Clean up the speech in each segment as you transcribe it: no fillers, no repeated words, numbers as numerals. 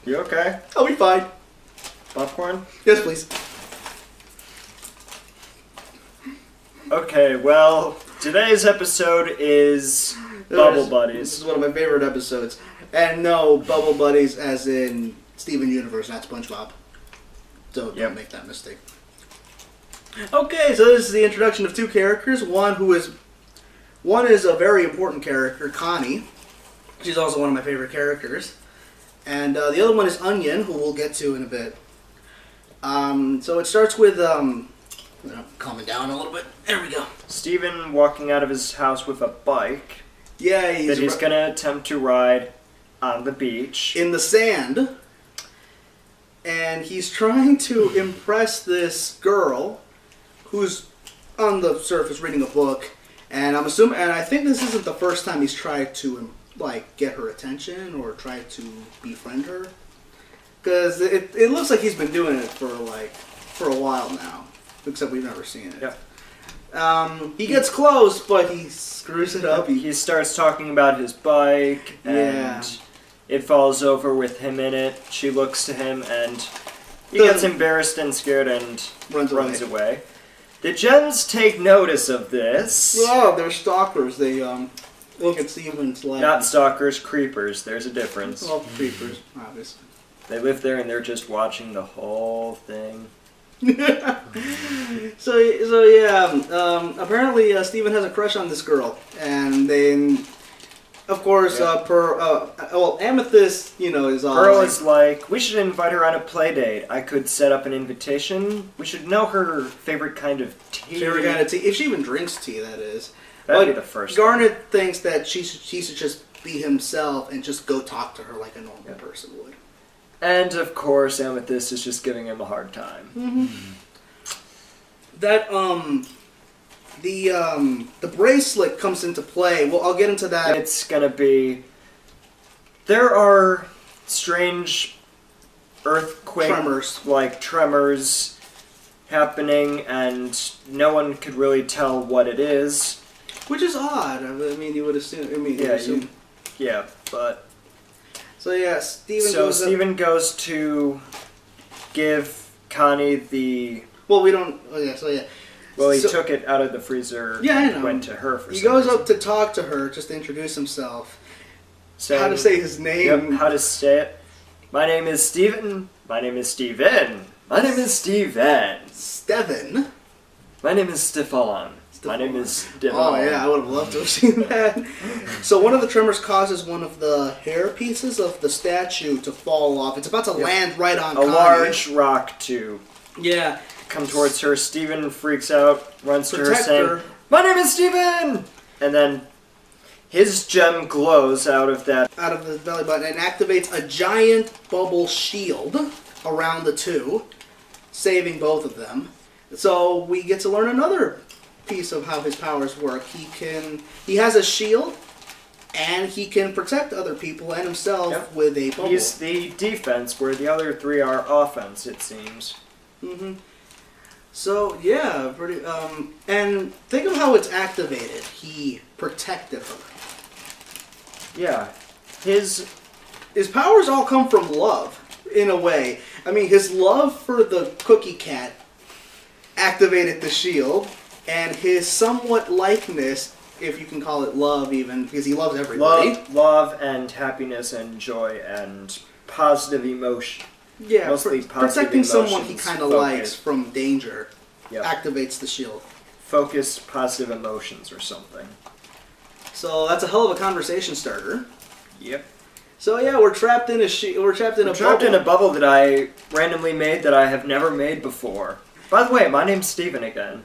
You okay? I'll be fine. Popcorn? Yes, please. Okay, well, today's episode is Bubble Buddies. This is one of my favorite episodes. And no, Bubble Buddies as in Steven Universe, not SpongeBob. So don't make that mistake. Okay, so this is the introduction of two characters. One is a very important character, Connie. She's also one of my favorite characters. And the other one is Onion, who we'll get to in a bit. So it starts with, calming down a little bit. There we go. Steven walking out of his house with a bike. Yeah, he's going to attempt to ride on the beach. In the sand. And he's trying to impress this girl who's on the surface reading a book. And I think this isn't the first time he's tried to, get her attention or try to befriend her. Because it looks like he's been doing it for a while now. Except we've never seen it. Yeah. He gets close, but he screws it up. He starts talking about his bike, and it falls over with him in it. She looks to him, and he gets embarrassed and scared and runs away. The Gens take notice of this. Oh, they're stalkers. They look at Steven's life. Not stalkers, creepers. There's a difference. Well, creepers, obviously. They live there, and they're just watching the whole thing. So yeah, apparently Steven has a crush on this girl, and then, of course, Amethyst, is all Pearl is like, we should invite her on a play date. I could set up an invitation. We should know her favorite kind of tea. Favorite kind of tea, if she even drinks tea, that is. That'd be the first Garnet thinks that he should just be himself and just go talk to her like a normal person would. And, of course, Amethyst is just giving him a hard time. Mm-hmm. That, the bracelet comes into play. Well, I'll get into that. It's gonna be... There are strange tremors happening, and no one could really tell what it is. Which is odd. I mean, you would assume... but... So yeah, Steven goes to give Connie the... Well, we don't... Oh yeah, so yeah. Well, he took it out of the freezer and went to her for some reason. He goes up to talk to her, just to introduce himself. Saying, how to say his name. Yep, how to say it. My name is Steven. My name is Steven. My name is Steven. Steven? My name is Stefan. My name is Devon. Oh yeah, I would have loved to have seen that. So one of the tremors causes one of the hair pieces of the statue to fall off. It's about to land right on Connie. A large rock to come towards her. Steven freaks out, runs to her saying, "My name is Steven!" And then his gem glows out of the belly button and activates a giant bubble shield around the two, saving both of them. So we get to learn another piece of how his powers work. He has a shield, and he can protect other people and himself with a bubble. He's the defense, where the other three are offense, it seems. Mm-hmm. So yeah, pretty. And think of how it's activated. He protected her. Yeah, his powers all come from love, in a way. I mean, his love for the cookie cat activated the shield. And his somewhat likeness, if you can call it love even, because he loves everybody. Love and happiness and joy and positive emotion. Yeah, mostly protecting someone he kind of likes from danger activates the shield. Focused positive emotions or something. So that's a hell of a conversation starter. Yep. So yeah, we're trapped in a bubble that I randomly made that I have never made before. By the way, my name's Steven again.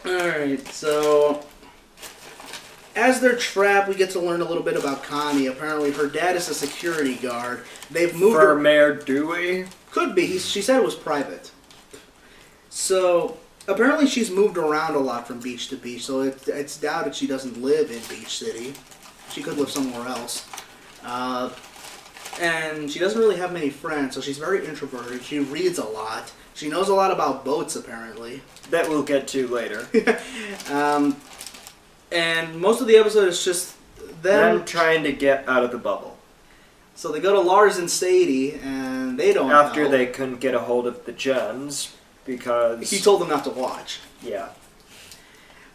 Alright, so as they're trapped, we get to learn a little bit about Connie. Apparently her dad is a security guard. They've moved for Mayor Dewey? Could be. She said it was private. So apparently she's moved around a lot from beach to beach, so it's doubted she doesn't live in Beach City. She could live somewhere else. And she doesn't really have many friends, so she's very introverted. She reads a lot. She knows a lot about boats, apparently. That we'll get to later. And most of the episode is just them trying to get out of the bubble. So they go to Lars and Sadie, and they don't After know. they couldn't get a hold of the gems, because... He told them not to watch. Yeah.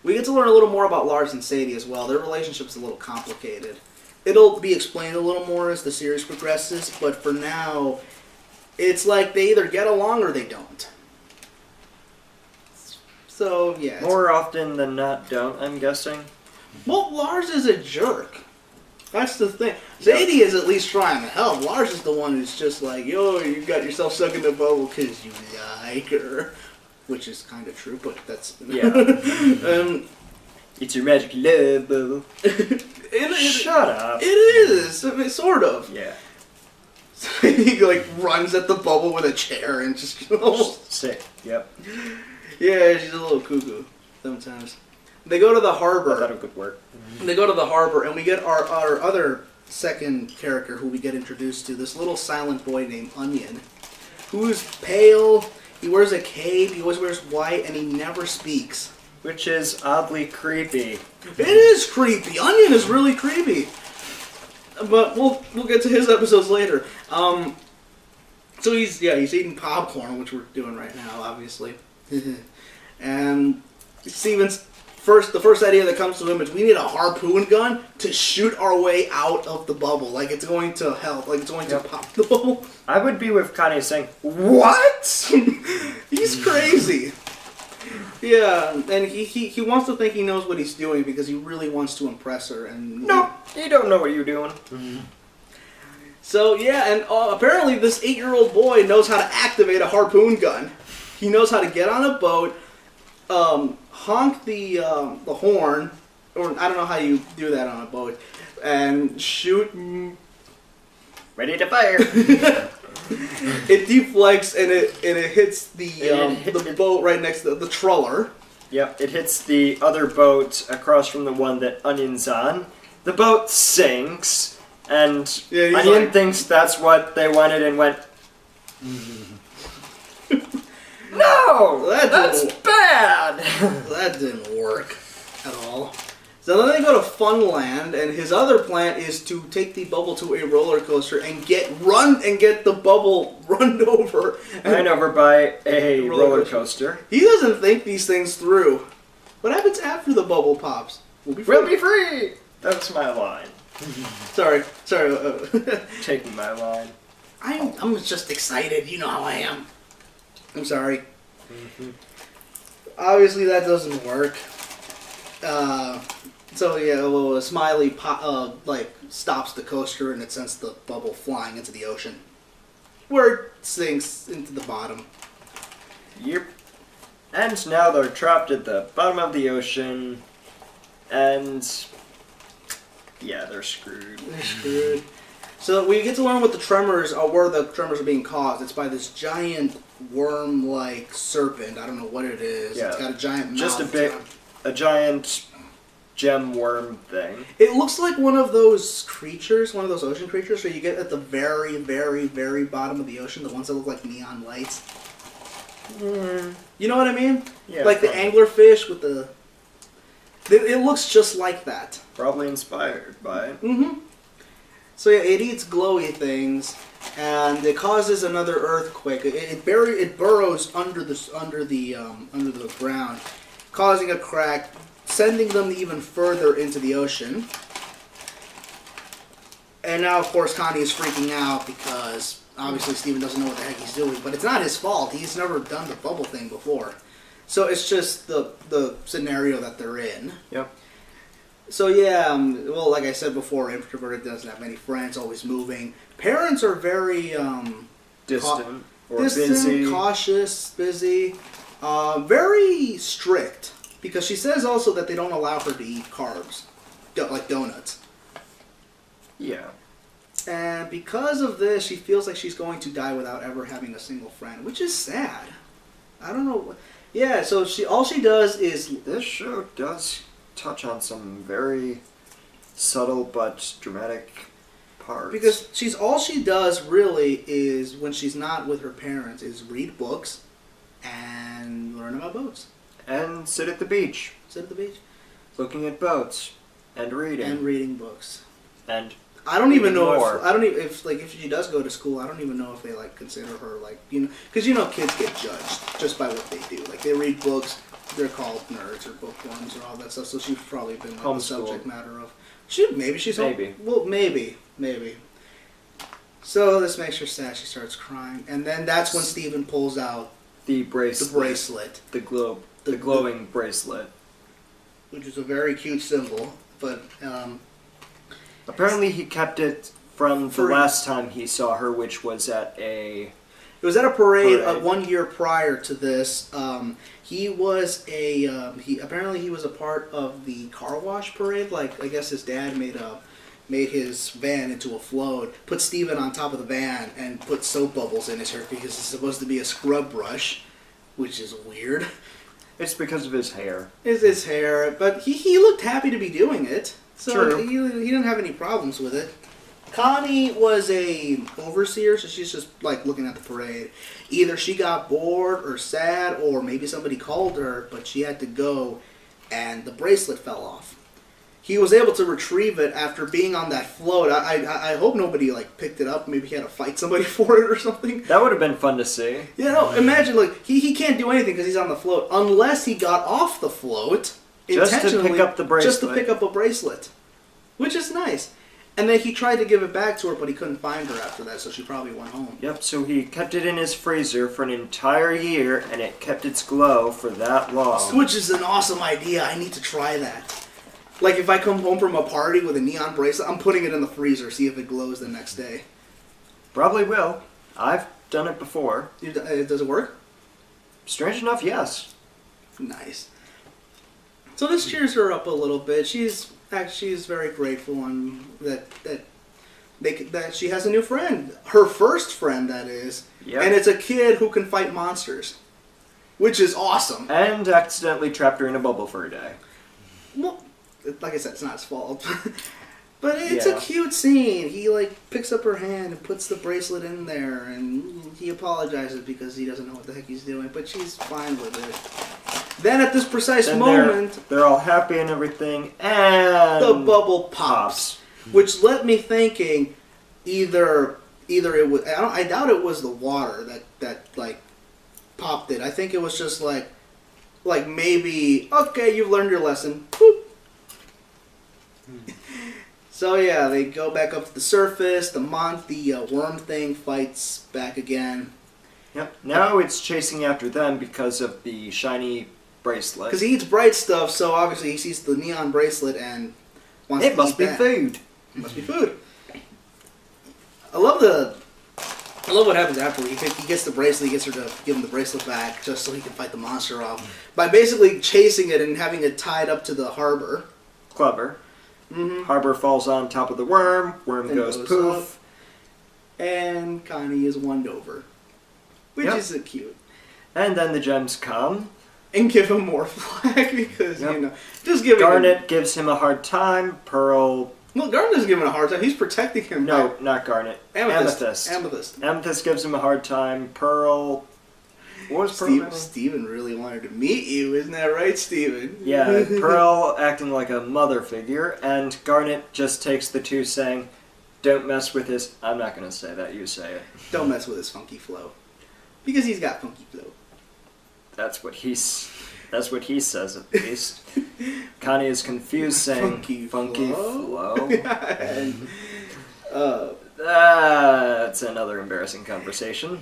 We get to learn a little more about Lars and Sadie as well. Their relationship's a little complicated. It'll be explained a little more as the series progresses, but for now, it's like they either get along or they don't. So, yeah. More often than not, don't, I'm guessing. Well, Lars is a jerk. That's the thing. Sadie is at least trying to help. Lars is the one who's just like, yo, you got yourself stuck in the bubble because you like her. Which is kind of true, but that's... Yeah. It's your magic love bubble. Shut up. It is. I mean, sort of. Yeah. So he like runs at the bubble with a chair and just... Sick. Yep. Yeah, she's a little cuckoo sometimes. They go to the harbor. I thought it could work. They go to the harbor, and we get our other second character who we get introduced to, this little silent boy named Onion, who's pale, he wears a cape, he always wears white, and he never speaks. Which is oddly creepy. It is creepy. Onion is really creepy. But we'll get to his episodes later. So he's eating popcorn, which we're doing right now, obviously. And Steven's the first idea that comes to him is we need a harpoon gun to shoot our way out of the bubble. Like it's going to help. Like it's going to pop the bubble. I would be with Connie saying, "What?" He's crazy. Yeah, and he wants to think he knows what he's doing because he really wants to impress her. And no, you don't know what you're doing. So yeah, and apparently this 8-year-old boy knows how to activate a harpoon gun. He knows how to get on a boat, honk the horn, or I don't know how you do that on a boat, and shoot. Ready to fire. It deflects and it hits the boat right next to the trawler. Yep, it hits the other boat across from the one that Onion's on. The boat sinks, and Onion thinks that's what they wanted and went, no, that's bad. That didn't work at all. So then they go to Funland, and his other plan is to take the bubble to a roller coaster and get the bubble run over. Ran over by a roller coaster. He doesn't think these things through. What happens after the bubble pops? We'll be free. That's my line. Sorry. Taking my line. I'm just excited. You know how I am. I'm sorry. Obviously, that doesn't work. So yeah, well, Smiley stops the coaster and it sends the bubble flying into the ocean, where it sinks into the bottom. Yep. And now they're trapped at the bottom of the ocean, and yeah, they're screwed. They're screwed. So we get to learn what the tremors are, where the tremors are being caused. It's by this giant worm-like serpent. I don't know what it is. Yeah. It's got a giant mouth. Just a giant gem worm thing. It looks like one of those creatures, one of those ocean creatures, where you get at the very, very, very bottom of the ocean, the ones that look like neon lights. You know what I mean? Yeah. Like the anglerfish with the... It looks just like that. Probably inspired by it. Mm-hmm. So yeah, it eats glowy things, and it causes another earthquake. It burrows under the ground, causing a crack, sending them even further into the ocean. And now, of course, Connie is freaking out because obviously Steven doesn't know what the heck he's doing, but it's not his fault. He's never done the bubble thing before. So it's just the scenario that they're in. Yep. So yeah, well, like I said before, introverted, doesn't have many friends, always moving. Parents are very distant, busy, cautious, busy, very strict. Because she says also that they don't allow her to eat carbs, like donuts. Yeah. And because of this, she feels like she's going to die without ever having a single friend, which is sad. I don't know. Yeah, so all she does is... This show does touch on some very subtle but dramatic parts. Because all she does really is, when she's not with her parents, is read books and learn about boats. And sit at the beach. Sit at the beach. Looking at boats. And reading. And reading books. And I don't even know if she does go to school. I don't even know if they like consider her like because kids get judged just by what they do. Like they read books, they're called nerds or bookworms or all that stuff. So she's probably been like the subject matter of. Maybe. So this makes her sad. She starts crying, and then that's when Steven pulls out the bracelet, the glowing bracelet, which is a very cute symbol. But apparently he kept it from the last time he saw her, which was at a. It was at a parade 1 year prior to this. He was apparently he was a part of the car wash parade. Like I guess his dad made his van into a float, put Steven on top of the van, and put soap bubbles in his hair because it's supposed to be a scrub brush, which is weird. It's because of his hair. It's his hair, but he looked happy to be doing it, so True. He didn't have any problems with it. Connie was a overseer, so she's just like looking at the parade. Either she got bored or sad, or maybe somebody called her, but she had to go, and the bracelet fell off. He was able to retrieve it after being on that float. I hope nobody like picked it up. Maybe he had to fight somebody for it or something. That would have been fun to see. Imagine like he can't do anything because he's on the float unless he got off the float just to pick up the bracelet. Just to pick up a bracelet, which is nice. And then he tried to give it back to her, but he couldn't find her after that, so she probably went home. Yep. So he kept it in his freezer for an entire year, and it kept its glow for that long. Which is an awesome idea. I need to try that. Like, if I come home from a party with a neon bracelet, I'm putting it in the freezer, see if it glows the next day. Probably will. I've done it before. Does it work? Strange enough, yes. Nice. So this cheers her up a little bit. She's very grateful that she has a new friend. Her first friend, that is. Yep. And it's a kid who can fight monsters. Which is awesome. And accidentally trapped her in a bubble for a day. Well, like I said, it's not his fault. But it's a cute scene. He picks up her hand and puts the bracelet in there, and he apologizes because he doesn't know what the heck he's doing, but she's fine with it. Then at this precise moment, they're all happy and everything, and the bubble pops. Which left me thinking either it was I doubt it was the water that popped it. I think it was just like maybe okay, you've learned your lesson. Boop. So yeah, they go back up to the surface. The worm thing fights back again. Yep. Now it's chasing after them because of the shiny bracelet. Because he eats bright stuff, so obviously he sees the neon bracelet and wants to eat that. It must be food. It must be food. I love what happens after. He gets the bracelet. He gets her to give him the bracelet back just so he can fight the monster off by basically chasing it and having it tied up to the harbor. Clever. Mm-hmm. Harbor falls on top of the worm. Worm goes poof. Up, and Connie is won over. Which is cute. And then the gems come. And give him more flack because, just giving Garnet gives him a hard time. Pearl... Well, Garnet doesn't give him a hard time. He's protecting him. No, not Garnet. Amethyst. Amethyst gives him a hard time. Pearl... What was Pearl? Steven really wanted to meet you, isn't that right, Steven? Yeah, Pearl acting like a mother figure, and Garnet just takes the two saying, don't mess with his... I'm not going to say that, you say it. Don't mess with his funky flow. Because he's got funky flow. That's what he says, at least. Connie is confused, saying, funky flow? That's another embarrassing conversation.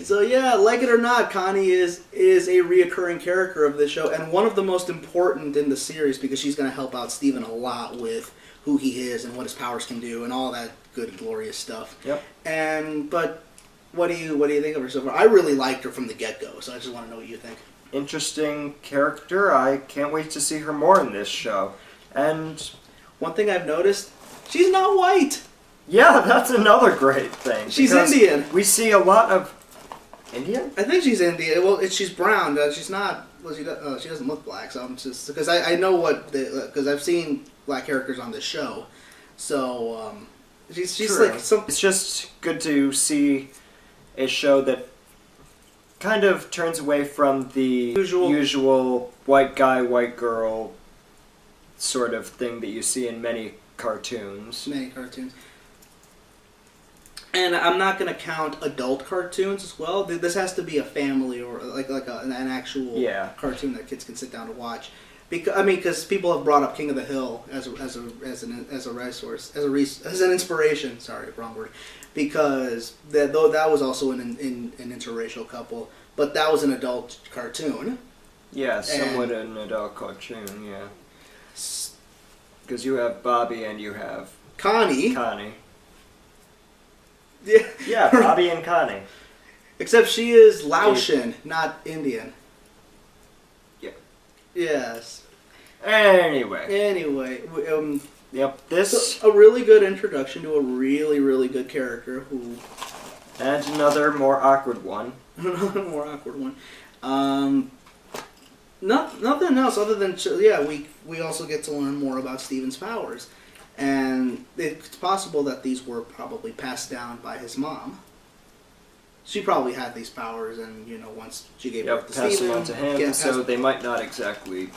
So yeah, like it or not, Connie is a reoccurring character of this show, and one of the most important in the series because she's going to help out Steven a lot with who he is and what his powers can do and all that good, glorious stuff. Yep. But what do you think of her so far? I really liked her from the get-go, so I just want to know what you think. Interesting character. I can't wait to see her more in this show. And one thing I've noticed, she's not white. Yeah, that's another great thing. She's Indian. We see a lot of... Indian? I think she's Indian. Well, she's brown. She's not... Well, she doesn't look black, so I'm just... Because I know what... Because I've seen black characters on this show. So, she's like... It's just good to see a show that kind of turns away from the usual white guy, white girl sort of thing that you see in many cartoons. And I'm not going to count adult cartoons as well. This has to be a family or an actual cartoon that kids can sit down to watch. Because people have brought up King of the Hill as an inspiration. Sorry, wrong word. Because that was also an interracial couple, but that was an adult cartoon. Yeah, somewhat an adult cartoon. Yeah. Because you have Bobby and you have Connie. Yeah, Bobby and Connie. Except she is Laotian, not Indian. Yeah. Yes. Anyway. Yep. This a really good introduction to a really, really good character who. And another more awkward one. Another more awkward one. Nothing else other than we also get to learn more about Steven's powers. And it's possible that these were probably passed down by his mom. She probably had these powers, and once she gave birth to Steven, pass them on to him. So they might not exactly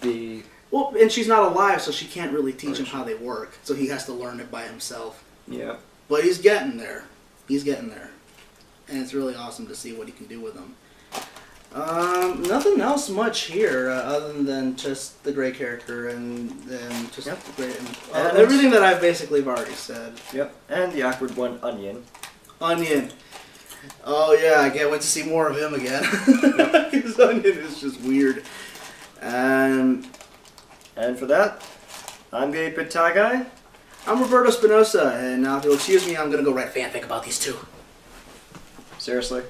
be. Well, and she's not alive, so she can't really teach him how they work. So he has to learn it by himself. Yeah. But he's getting there. And it's really awesome to see what he can do with them. Nothing else much here other than just the gray character and just the great and everything that I've basically already said. Yep, and the awkward one, Onion. Oh yeah, I can't wait to see more of him again. Because Onion is just weird. And for that, I'm Gabe Tie Guy. I'm Roberto Spinoza, and now if you'll excuse me, I'm gonna go write fanfic about these two. Seriously?